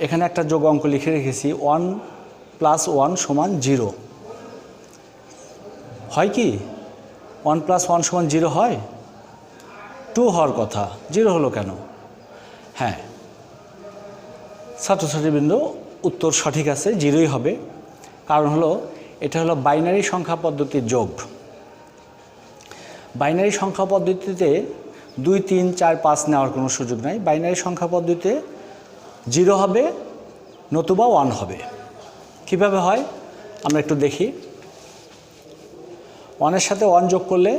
এখানে একটা যোগ অঙ্ক লিখে রেখেছি 1 + 1 = 0। হয় কি 1 + 1 = 0 হয়? 2 হওয়ার কথা, 0 হলো কেন? হ্যাঁ, ছাত্রছাত্রীবৃন্দ, উত্তর সঠিক আছে, 0ই হবে। কারণ হলো এটা হলো বাইনারি সংখ্যা পদ্ধতির যোগ। বাইনারি সংখ্যা পদ্ধতিতে 2, 3, 4, 5 নেওয়ার কোনো সুযোগ নাই। বাইনারি সংখ্যা পদ্ধতিতে 0 হবে নতুবা 1 হবে। কিভাবে হয় আমরা একটু দেখি। 1-এর সাথে 1 যোগ করলে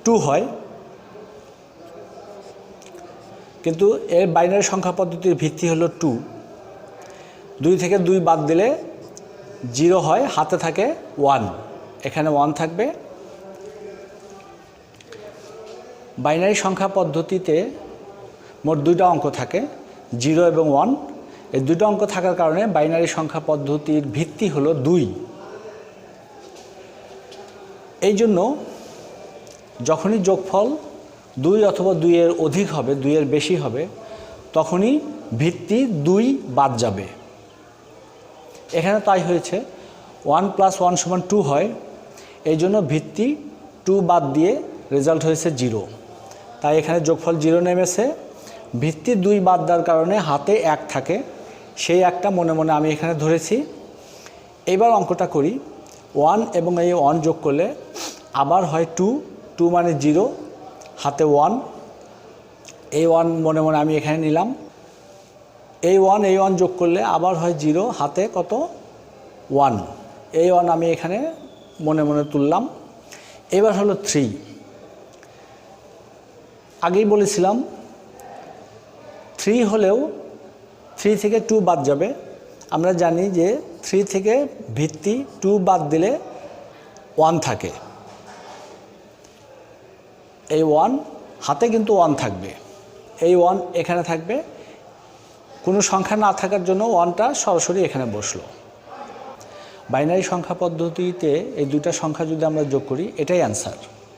2 হয়, কিন্তু এর বাইনারি সংখ্যা পদ্ধতির ভিত্তি হলো 2। 2 থেকে 2 বাদ দিলে 0 হয়, হাতে থাকে 1, এখানে 1 থাকবে। বাইনারি সংখ্যা পদ্ধতিতে মোট 2টা অঙ্ক থাকে, 0 এবং 1। এই 2টা অঙ্ক থাকার কারণে বাইনারি সংখ্যা পদ্ধতির ভিত্তি হলো 2। এই জন্য যখনই যোগফল 2 অথবা 2 এর অধিক হবে, 2 এর বেশি হবে, তখনই ভিত্তি 2 বাদ যাবে। এখানে তাই হয়েছে, 1 + 1 = 2 হয়, এই জন্য ভিত্তি 2 বাদ দিয়ে রেজাল্ট হয়েছে 0। তাই এখানে যোগফল 0 নেমেছে। ভিত্তি 2 বাদ দেওয়ার কারণে হাতে 1 থাকে, সেই 1টা মনে মনে আমি এখানে ধরেছি। এবার অঙ্কটা করি। 1 এবং এই 1 যোগ করলে আবার হয় 2, 2 মানে 0, হাতে 1, এই 1 মনে মনে আমি এখানে নিলাম। এই 1 যোগ করলে আবার হয় 0, হাতে কত? 1, এই 1 আমি এখানে মনে মনে তুললাম। এবার হলো 3। আগেই বলেছিলাম 3 হলেও 3 থেকে 2 বাদ যাবে। আমরা জানি যে 3 থেকে ভিত্তি 2 বাদ দিলে 1 থাকে। এই 1 হাতে কিন্তু 1 থাকবে, এই 1 এখানে থাকবে। কোনো সংখ্যা না থাকার জন্য 1টা সরাসরি এখানে বসলো। বাইনারি সংখ্যা পদ্ধতিতে এই 2টা সংখ্যা যদি আমরা যোগ করি, এটাই অ্যান্সার।